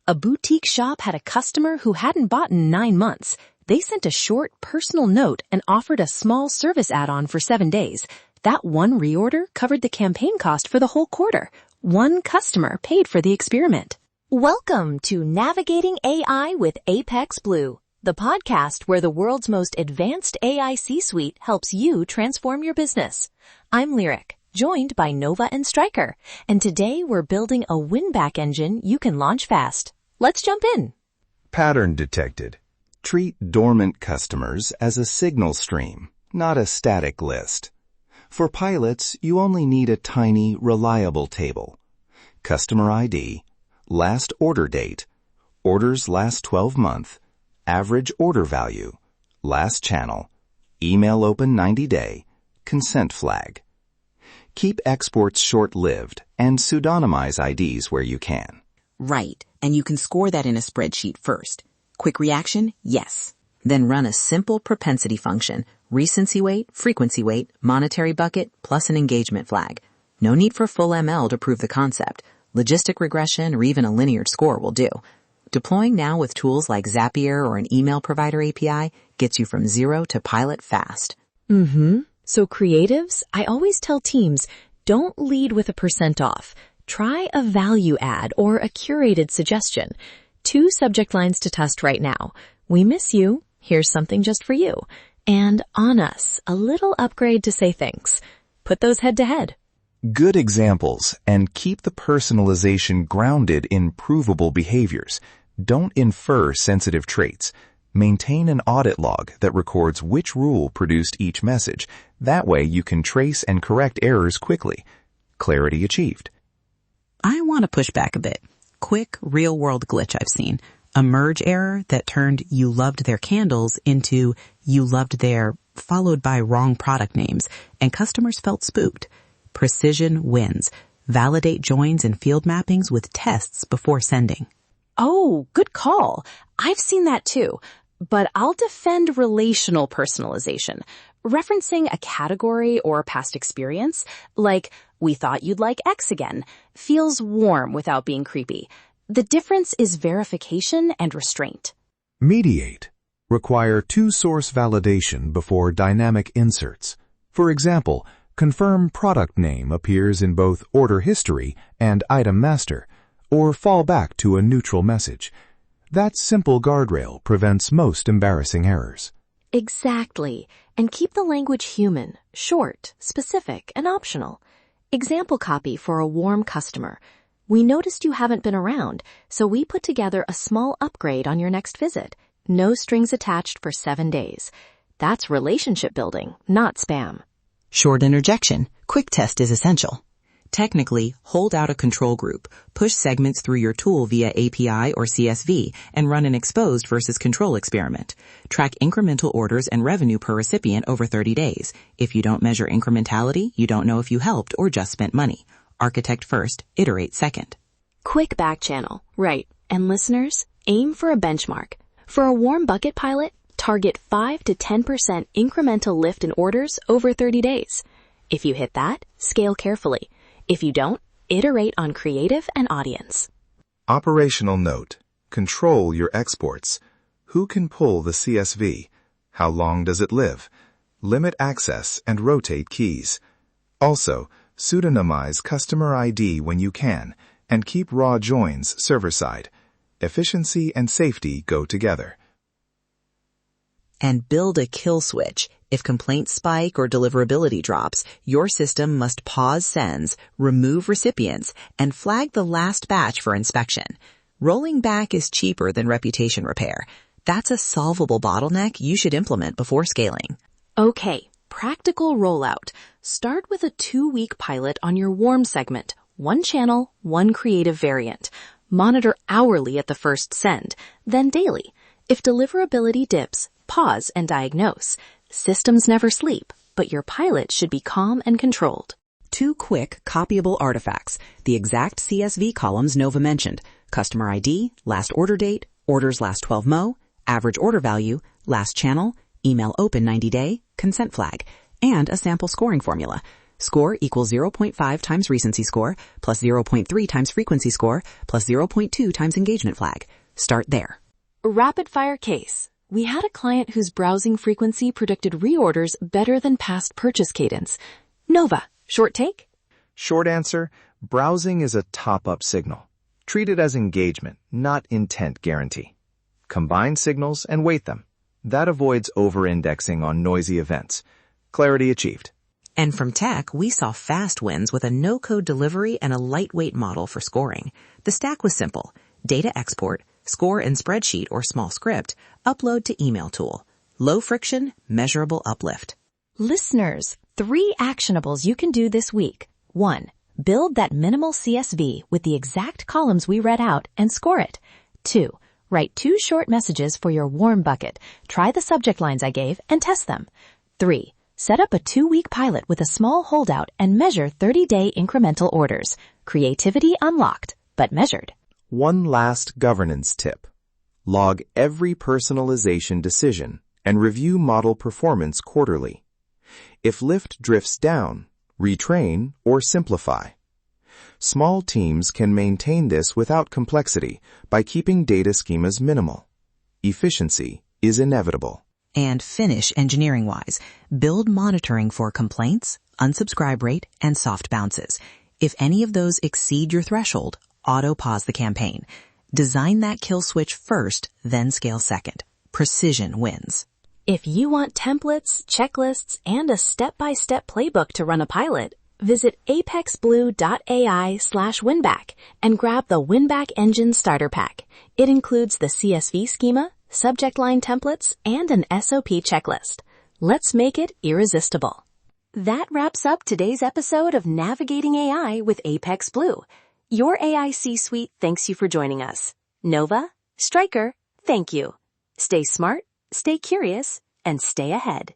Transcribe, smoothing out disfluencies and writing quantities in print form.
A boutique shop had a customer who hadn't bought in 9 months. They sent a short, personal note and offered a small service add-on for 7 days. That one reorder covered the campaign cost for the whole quarter. One customer paid for the experiment. Welcome to Navigating AI with Apex Blue, the podcast where the world's most advanced AI C-suite helps you transform your business. I'm Lyric, joined by Nova and Stryker, and today we're building a Winback engine you can launch fast. Let's jump in. Pattern detected. Treat dormant customers as a signal stream, not a static list. For pilots, you only need a tiny, reliable table. Customer ID, last order date, orders last 12 month, average order value, last channel, email open 90 day, consent flag. Keep exports short-lived and pseudonymize IDs where you can. Right, and you can score that in a spreadsheet first. Quick reaction, yes. Then run a simple propensity function, recency weight, frequency weight, monetary bucket, plus an engagement flag. No need for full ML to prove the concept. Logistic regression or even a linear score will do. Deploying now with tools like Zapier or an email provider API gets you from zero to pilot fast. So creatives, I always tell teams, don't lead with a % off. Try a value add or a curated suggestion. 2 subject lines to test right now. We miss you. Here's something just for you. And on us, a little upgrade to say thanks. Put those head to head. Good examples and keep the personalization grounded in provable behaviors. Don't infer sensitive traits. Maintain an audit log that records which rule produced each message. That way you can trace and correct errors quickly. Clarity achieved. I want to push back a bit. Quick, real-world glitch I've seen. A merge error that turned "you loved their candles" into "you loved their" followed by wrong product names, and customers felt spooked. Precision wins. Validate joins and field mappings with tests before sending. Oh, good call. I've seen that too. But I'll defend relational personalization. Referencing a category or past experience, like, "we thought you'd like X again," feels warm without being creepy. The difference is verification and restraint. Mediate. Require 2-source validation before dynamic inserts. For example, confirm product name appears in both order history and item master, or fall back to a neutral message. That simple guardrail prevents most embarrassing errors. Exactly. And keep the language human, short, specific, and optional. Example copy for a warm customer. "We noticed you haven't been around, so we put together a small upgrade on your next visit. No strings attached for 7 days." That's relationship building, not spam. Short interjection. Quick test is essential. Technically, hold out a control group, push segments through your tool via API or CSV, and run an exposed versus control experiment. Track incremental orders and revenue per recipient over 30 days. If you don't measure incrementality, you don't know if you helped or just spent money. Architect first, iterate second. Quick back channel. Right. And listeners, aim for a benchmark. For a warm bucket pilot, target 5 to 10% incremental lift in orders over 30 days. If you hit that, scale carefully. If you don't, iterate on creative and audience. Operational note. Control your exports. Who can pull the CSV? How long does it live? Limit access and rotate keys. Also, pseudonymize customer ID when you can, and keep raw joins server-side. Efficiency and safety go together. And build a kill switch. If complaints spike or deliverability drops, your system must pause sends, remove recipients, and flag the last batch for inspection. Rolling back is cheaper than reputation repair. That's a solvable bottleneck you should implement before scaling. Okay, practical rollout. Start with a 2-week pilot on your warm segment. 1 channel, 1 creative variant. Monitor hourly at the first send, then daily. If deliverability dips, pause and diagnose. Systems never sleep, but your pilot should be calm and controlled. 2 quick, copyable artifacts. The exact CSV columns Nova mentioned. Customer ID, last order date, orders last 12 mo, average order value, last channel, email open 90 day, consent flag, and a sample scoring formula. Score equals 0.5 times recency score, plus 0.3 times frequency score, plus 0.2 times engagement flag. Start there. Rapid fire case. We had a client whose browsing frequency predicted reorders better than past purchase cadence. Nova, short take? Short answer, browsing is a top-up signal. Treat it as engagement, not intent guarantee. Combine signals and weight them. That avoids over-indexing on noisy events. Clarity achieved. And from tech, we saw fast wins with a no-code delivery and a lightweight model for scoring. The stack was simple. Data export, score in spreadsheet or small script, upload to email tool. Low friction, measurable uplift. Listeners, 3 actionables you can do this week. 1. Build that minimal CSV with the exact columns we read out and score it. 2. Write 2 short messages for your warm bucket. Try the subject lines I gave and test them. 3. Set up a 2-week pilot with a small holdout and measure 30-day incremental orders. Creativity unlocked, but measured. One last governance tip. Log every personalization decision and review model performance quarterly. If lift drifts down, retrain or simplify. Small teams can maintain this without complexity by keeping data schemas minimal. Efficiency is inevitable. And finish engineering-wise. Build monitoring for complaints, unsubscribe rate, and soft bounces. If any of those exceed your threshold, auto-pause the campaign. Design that kill switch first, then scale second. Precision wins. If you want templates, checklists, and a step-by-step playbook to run a pilot, visit apexblue.ai/winback and grab the Winback Engine Starter Pack. It includes the CSV schema, subject line templates, and an SOP checklist. Let's make it irresistible. That wraps up today's episode of Navigating AI with Apex Blue. Your AI C-suite thanks you for joining us. Nova, Stryker, thank you. Stay smart, stay curious, and stay ahead.